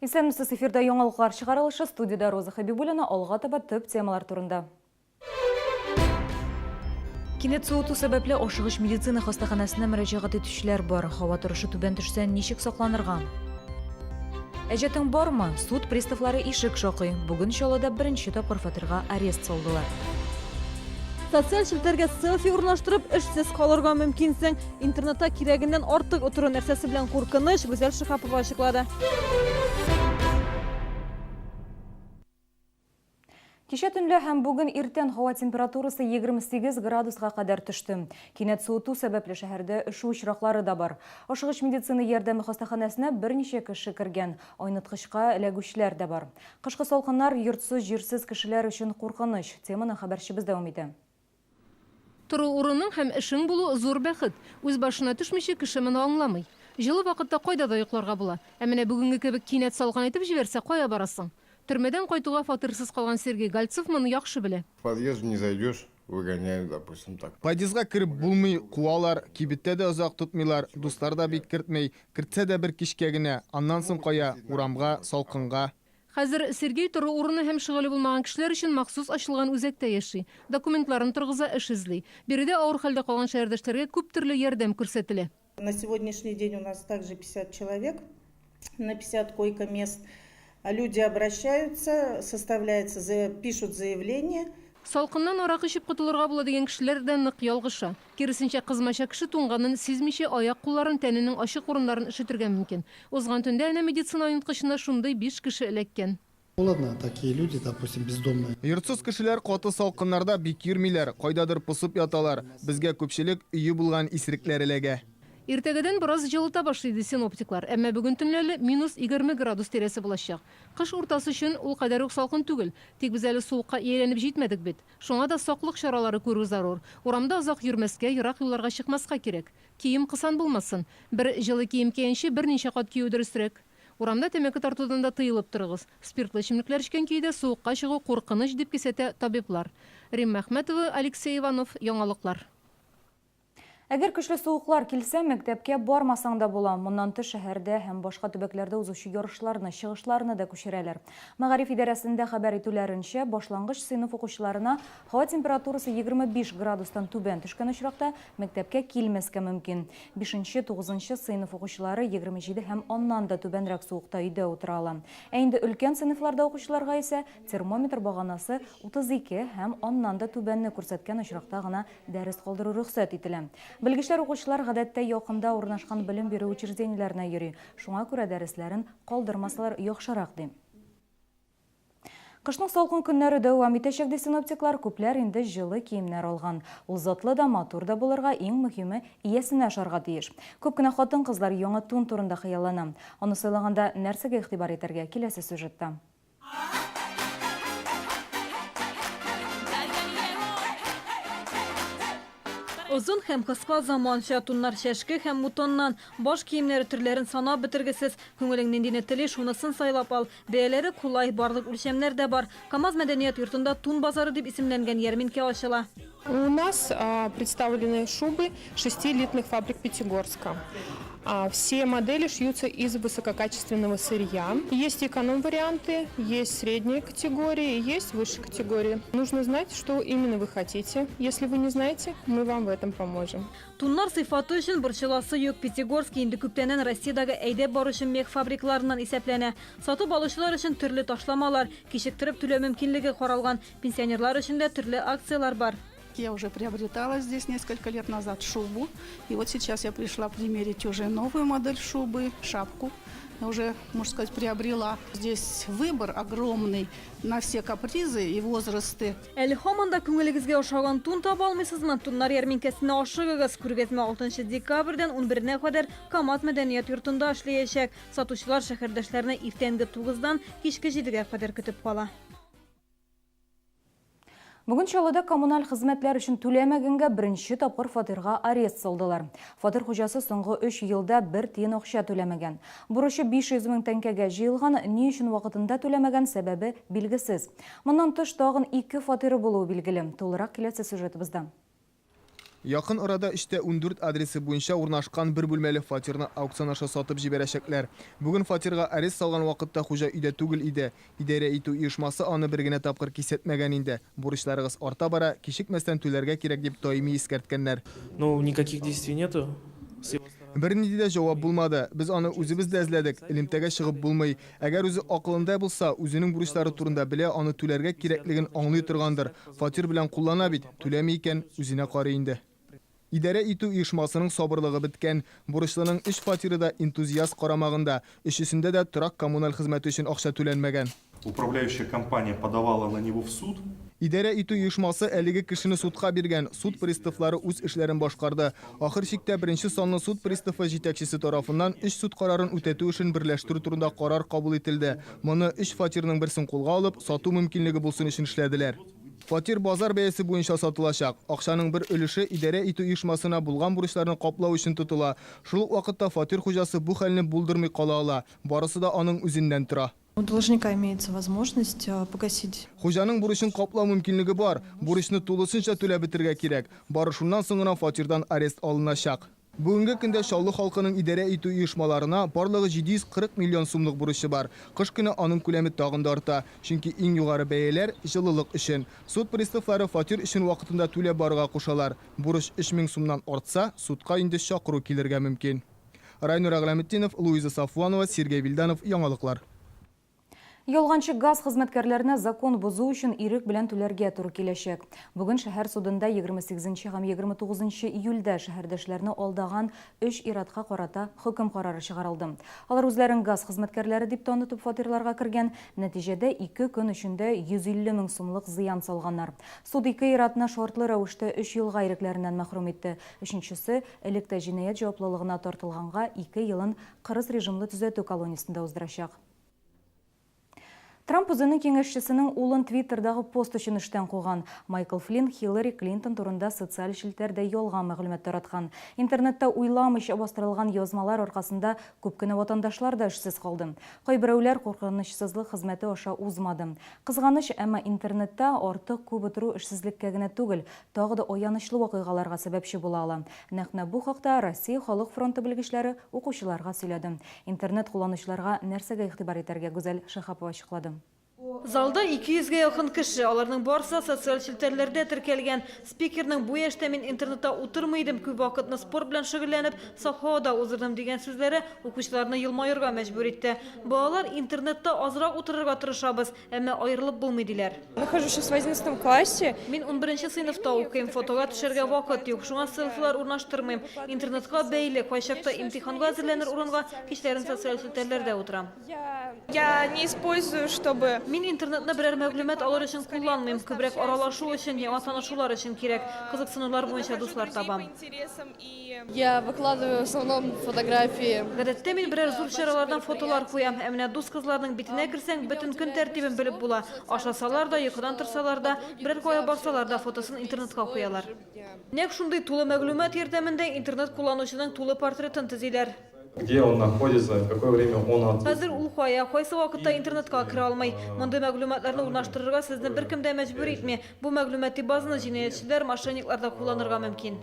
Исәнмесез, эфирда яңалыклар чыгарылышы, студияда Роза Хабибуллина, алга таба төп темалар турында. Кинет суыту сәбәпле ашыгыч медицина хастаханасына мөрәҗәгать итүчеләр бар. Һава торышы түбән төшсә, ничек сакланырга? Әҗәтең бармы? Суд приставлары ишек шакый. Бүген Чаллыда беренче тапкыр фатирга арест салдылар. Социаль челтәргә селфи урнаштырып, эшсез калырга мөмкинсең. Интернетта кирәгеннән артык утыру нәрсәсе белән куркыныч, Гүзәл Шихапова ачыклады. Кичә төнлә һәм бүген иртән һава температурасы 28 градуска кадәр төште. Кинәт суыту сәбәпле шәһәрдә эшу очраклары да бар. Ашыгыч медицина ярдәме хастаханасына берничә кеше кергән, айныткычка эләгүчеләр дә бар. Кышкы салкыннар йортсыз, җирсез кешеләр өчен куркыныч. Теманы хәбәрчебез дәвам итә. Тору урының һәм эшең булу зур бәхет. Үз башына төшмичә кеше моны аңламый. Җылы вакытта кайда да йокларга була. Ә менә бүгенге кебек кинәт салкын итеп җибәрсә, кая барасың? Төрмәдән кайтуга фатирсыз калган Сергей Гальцев моны яхшы белә. В подъезд не зайдешь, выгоняют, допустим, так. Подъездга кирип булмый, куалар, кибеттә дә озак тотмыйлар, дуслар да бик кертмәй, кертсә дә бер кичкә генә, аннан соң кая, урамга, салкынга. Хәзер Сергей тору урыны һәм шөгыле булмаган кешеләр өчен махсус ачылган үзәктә яши. Документларын торгыза, эш эзли. Биредә авыр хәлдә калган шәһәрдәшләргә күп төрле ярдәм күрсәтелә. На сегодняшний день у нас также 50 человек на 50 койко-мест. Люди обращаются, пишут заявление. Салкыннан арак ичеп кутылырга була дигән кешеләр дә нык ялгыша. Киресенчә, кызмача кеше туңганын сизмичә аяк-кулларын, тәненең ачык урыннарын ишетергә мөмкин. Узган төндә әнә медицина йонткычына шундый 5 кеше эләккән. Ладно, такие люди, допустим, бездомные. Йортсыз кешеләр каты салкыннарда бик йөрмиләр, кайдадыр посып яталар. Безгә күпчелек өйе булган исерекләр эләгә. Иртәгәдән бераз җылыта башлый синоптиклар, әмма бүген төнләле -20 градус тирәсе булачак. Кыш уртасы өчен ул кадәр үк салкын түгел, тик без әле суыкка ияләнеп җитмәдек бит. Шуңа да саклык чаралары күрү зарур. Урамда озак йөрмәскә, ерак юлларга чыкмаска кирәк. Кием кысан булмасын. Бер җылы кием киенче берничә кат кию дөресрәк. Урамда тәмәке тартудан да тыелып торыгыз. Спиртлы эчемлекләр эчкән көйдә суыкка чыгу куркыныч дип кисәтә табиблар. Рим Мәхмәтова, Алексей Иванов, Яңалыклар. Әгәр көчле суыклар килсә, мәктәпкә бармасаң да була. Моннан тыш шәһәрдә һәм башка төбәкләрдә узучы ярышларны, чыгышларны да күчерәләр. Мәгариф идарәсендә хәбәр итүләренчә, башлангыч сыйныф укучыларына һава температурасы 25 градустан түбән төшкән очракта мәктәпкә килмәскә мөмкин. 5-9 сыйныф укучылары 27 һәм оннан да түбәнрәк суыкта өйдә утыралар. Ә инде өлкән сыйныфларда укучыларга исә термометр баганасы 32 һәм оннан да түбәнне күрсәткән очракта гына дәрес калдыру рөхсәт ителә. Белгечләр укучылар гадәттә якында урнашкан белем бирү учреждениеләренә йөри. Шуңа күрә дәресләрен калдырмаслар яхшырак ди. Кышның салкын көннәре дәвам итәчәк ди синоптиклар, күпләр инде җылы киемнәр алган. Ул затлы да, матур да булырга иң мөһиме иясенә ашарга тиеш. Күп кенә хатын-кызлар яңа тун турында хыяллана. Аны сайлаганда нәрсәгә игътибар итәргә киләсе сюжетта. Озын һәм кыска заманча туннар шәшке һәм мутоннан баш киемнәре төрләрен санап бетергесез. Күңелең ниндине тели, шунысын сайлап ал. Бәяләре кулай, барлык үлчәмнәр дә бар. КамАЗ мәдәният йортында тун базары дип исемләнгән ярминкә ачыла. У нас представлены шубы 6-литных фабрик Пятигорска. Все модели шьются из высококачественного сырья. Есть эконом-варианты, есть средние категории, есть высшие категории. Нужно знать, что именно вы хотите. Если вы не знаете, мы вам в этом поможем. Туннар сыйфаты өчен борчыласы юк. Пятигорск инде күптәннән Россиядәге әйдәп баручы мех фабрикларыннан исәпләнә. Сатып алучылар өчен төрле ташламалар, кичектереп түләү мөмкинлеге каралган. Пенсионерлар өчен дә төрле акциялар бар. Я уже приобретала здесь несколько лет назад шубу. И вот сейчас я пришла примерить уже новую модель шубы, шапку. Я уже, можно сказать, приобрела. Здесь выбор огромный на все капризы и возрасты. Әле һаман күңелегезгә ошаган тун таба алмыйсызмы? Туннар ярминкәсенә ашыгыгыз. Күргәзмә 6 декабрьдән 11 кадәр КамАЗ мәдәният йортында эшләячәк. Сатучылар шәһәрдәшләрне иртәнге 9-дан кичке 7-гә кадәр көтеп кала. Бүген Чаллыда коммуналь хезмәтләр өчен түләмәгәнгә беренче тапкыр фатирга арест салдылар. Фатир хуҗасы соңгы 3 елда 1 тиен акча түләмәгән. Бурычы 500 мең тәңкәгә җыелган, ни өчен вакытында түләмәгән сәбәбе билгесез. Моннан тыш тагын 2 фатиры булуы билгеле. Тулырак киләсе сюжетыбызда. Якын арада іште 14 адресы буенча урнашкан бер бүлмәле фатирны аукцион аша сатып җибәрәчәкләр. Бүген фатирга арест салган вакытта хуҗа өйдә түгел иде. Идарә итү оешмасы аны бер генә тапкыр кисәтмәгән инде. Бурычларыгыз арта бара, кичекмәстән түләргә кирәк дип даими искәрткәннәр. Ну, никаких действий нету. Бер нинди дә җавап булмады. Без аны үзебез дә эзләдек. Элемтәгә чыгып булмый. Әгәр үзе акылында булса, үзенең бурычлары турында белә, аны түләргә кирәклеген аңлый торгандыр. Фатир белән куллана бит. Түләми икән, үзенә карый инде. Идарә итү оешмасының сабырлыгы беткән. Бурычлының 3 фатиры да энтузиаст карамагында. Өчесендә дә торак коммуналь хезмәте өчен акча түләнмәгән. Управляющая компания подавала на него в суд. Идарә итү оешмасы әлеге кешене судка биргән. Суд приставлары үз эшләрен башкарды. Ахыр чиктә беренче санлы суд приставы җитәкчесе тарафыннан 3 суд карарын үтәтү өчен берләштерү турында карар кабул ителде. Моны 3 фатирның берсен кулга алып, сату мөмкинлеге булсын өчен эшләделәр. Фатир базар бәясе буенча сатылачак. Акчаның бер өлеше идарә итү оешмасына булган бурычларны каплау өчен тотыла. Шул ук вакытта фатир хуҗасы бу хәлне булдырмый кала ала. Барысы да аның үзеннән тора. У должника имеется возможность погасить. Хуҗаның бурычын каплау мөмкинлеге бар. Бурычны тулысынча түләп бетергә кирәк. Бары шуннан соң гына фатирдан арест алыначак. Бүгенге көндә Шаулы халкының идарә итү оешмаларына барлыгы 740 миллион сумлык бурычы бар. Кыш көне аның күләме тагын да арта. Чөнки иң югары бәяләр җылылык өчен. Суд приставлары фатир өчен вакытында түләп барырга кушалар. Бурыч 3000 сумнан артса, судка инде чакыру килергә мөмкин. Райнур Агламетдинов, Луиза Сафуанова, Сергей Вильданов, Яңалыклар. Ялганчы газ хезмәткәрләренә закон бозу өчен ирек белән түләргә туры киләчәк. Бүген шәһәр судында 28 һәм 29 июльдә шәһәрдәшләрне алдаган 3 иратка карата хөкем карары чыгарылды. Алар үзләрен газ хезмәткәрләре дип танытып фатирларга кергән, нәтиҗәдә 2 көн эчендә 150 мең сумлык зыян салганнар. Суд 2 иратны шартлы рәвештә 3 елга ирекләреннән мәхрүм итте. Өченчесе электә җинаять җаваплылыгына тартылганга 2 елын кырыс режимлы төзәтү колониясендә уздырачак. Трамп үзенең киңәшчесенең улын Твиттердагы пост өчен эштән куган. Майкл Флинн Хиллари Клинтон турында социаль челтәрдә ялган мәгълүмат тараткан. Интернетта уйламыйча бастырылган язмалар аркасында күп кенә ватандашлар да эшсез калды. Кайберәүләр куркынычсызлык хезмәте аша узмады. Кызганыч, әмма интернетта артык күп утыру эшсезлеккә генә түгел, тагы да аянычлы вакыйгаларга сәбәпче була ала. Нәкъ бу хакта Россия Халык фронты белгечләре укучыларга сөйләде. Интернет кулланучыларга нәрсәгә игътибар итәргә Гүзәл Шәһапова ачыклады. Залда 200-гә якын кеше, аларның барысы социаль челтәрләрдә теркәлгән. Спикерның бу яшьтә мин интернетта утырмыйдым, күп вакытны спорт белән шөгыльләнеп, саф һавада уздырдым дигән сүзләре укучыларны елмаерга мәҗбүр итте. Балалар интернетта азрак утырырга тырышабыз, әмма аерылып булмый диләр. Нахожусь в 11 классе. Мин 11-нче сыйныфта укыйм, фотога төшәргә вакыт юк, шуңа селфилар урнаштырмыйм. Интернетка бәйле, кайчакта имтиханга әзерләнер урынга кичләрен социаль челтәрләрдә утырам. Я не использую, чтобы... Мин интернетны берәр мәгълүмат алыр өчен кулланмыйм, күбрәк аралашу өчен, яңа танышулар өчен кирәк. Кызыксынулар буенча дуслар табам. Я выкладываю в основном фотографии. Гадәттә мин берәр зур чаралардан фотолар куям, ә менә дус кызларның битенә керсәң, бөтен көн тәртибен белеп була. Ашасалар да, йокыдан торсалар да, берәр кая барсалар да фотосын интернетка куялар. Нәкъ шундый тулы мәгълүмат ярдәмендә интернет кулланучының тулы портретын төзиләр. Где он находится, в какое время он Хәзер ул кая, кайсы вакытта интернетка кера алмый. Мондый мәгълүматларны урнаштырырга сезне беркем дә мәҗбүр итми. Бу мәгълүмати базаны җинаятьчеләр, мошенниклар да кулланырга мөмкин.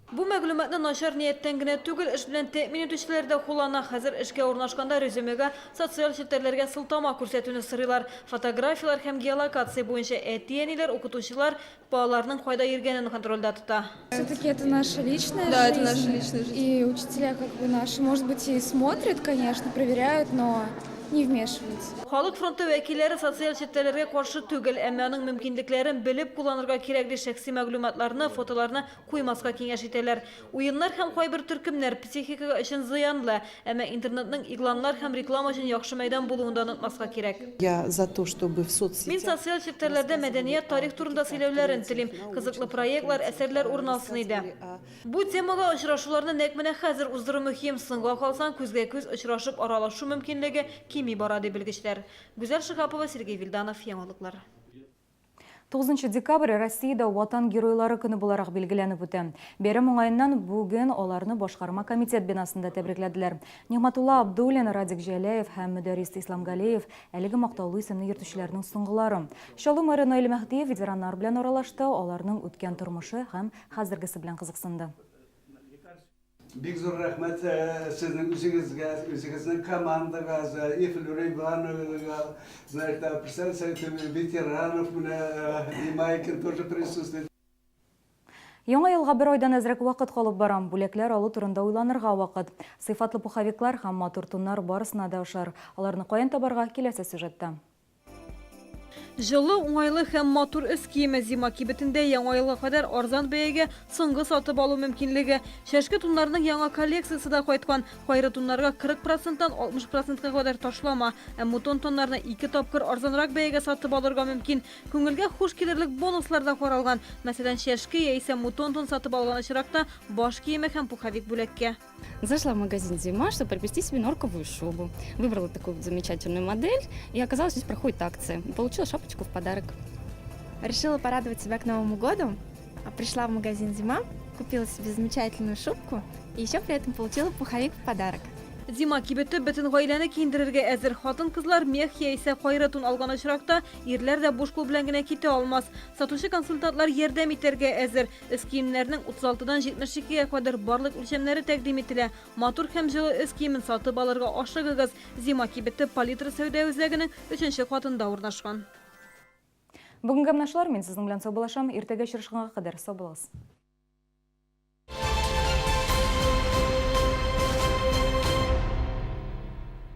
Бу мәгълүматны начар ниятән генә түгел, эш белән тәэмин итүчеләр дә куллана. Хәзер эшкә урнашканда резюмега социаль челтәрләргә сылтама күрсәтүне сорыйлар. Фотографиялар һәм геолокация буенча әти-әниләр, укытучылар балаларның кайда йөргәнен контрольдә тота. Все-таки это наша личная жизнь. Да, это наша личная жизнь. И учителя как бы наши, может быть, и смотрят, конечно, проверяют, но не вмешиваются. Халык фронты вәкилләре социаль челтәрләргә каршы түгел, әмма аның мөмкинлекләрен белеп кулланырга кирәкле шәхси мәгълүматларны, фотоларны куймаска киңәш итәләр. Уеннар һәм кайбер төркемнәр психикага өчен зыянлы, әмма интернетның игъланнар һәм реклама өчен яхшы мәйдан булуында онытмаска кирәк. Я за то, чтобы в соцсетях... Мин социаль челтәрләрдә мәдәният, тарих турында сөйләүләрен телим, кызыклы проектлар, әсәрләр урналсын иде. Бу темага очрашуларны нәкъ менә хәзер уздыру мөһим, сынга калсаң күзгә-күз очрашып аралашу мөмкинлеге кими бара ди белгечләр. Гүзәл Шәһапова, Сергей Вильданов, Яңалыклар. 9 декабрь Россияда Ватан геройлары күні буларак белгіленіп өтті. Берім оңайынан бүгін оларны Башқарма комитет бинасында тәбрикләделәр. Нигъматулла Абдуллин, Радик Жәләев һәм Мөдәрис Исламгалеев әлеге мактаулы исемне йөртүчеләрнең соңгылары. Шалу мэры Наил Мәһдиев ветераннар белән аралашты, аларның үткән тормышы һәм хәзергесе белән кызыксынды. Бик зур рәхмәт сезнең үзегезнең командагызга, Ефлюр Ивановга, знаете, представитель ветеранов, Димайкин тоже присутствует. Яңа елга бер айдан әзрәк вакыт калып барам. Бүләкләр алу турында уйланырга вакыт. Сыйфатлы пуховиклар һәм матур туннар барысына да ошар. Аларны каян табарга киләсе сюжетта. Жылы, уңайлы һәм матур өс киеме зима кибетендә яңа елга кадәр арзан бәягә соңгы сатып алу мөмкинлеге. Шәшке туннарның яңа коллекциясе да кайткан. Кайры туннарга 40%-тан 60%-ка кадәр ташлама. Мутон тоннарны 2 тапкыр арзанрак бәягә сатып алырга мөмкин. Күңелгә хуш килерлек бонуслар да каралган. Мәсәлән, шәшке яисә мутон тон сатып алган очракта баш киеме һәм пуховик бүләккә. Зашла в магазин «Зима», чтобы приобрести себе норковую шубу. Выбрала такую замечательную модель, и оказалось, здесь проходит акция. Получила шапочку в подарок. Решила порадовать себя к Новому году. Пришла в магазин «Зима», купила себе замечательную шубку и еще при этом получила пуховик в подарок. Зима кибеті бөтен гаиләне киендерергә әзер. Хатын-кызлар мех яисә кайры тун алган очракта ирләр дә буш кул белән генә китә алмас. Сатучы консультантлар ярдәм итәргә әзер. Өс киемнәрнең 36-дан 72-гә кадәр барлык үлчәмнәре тәкъдим ителә. Матур һәм җылы өс киемен сатып алырга ашыгыгыз. Зима кибеті Палитра сәүдә үзәгенең 3-нче катында урнашкан. Бүгенге менә шулар, мин сезнең белән сау булашам. Иртәгә очрашканга кадәр сау булыгыз.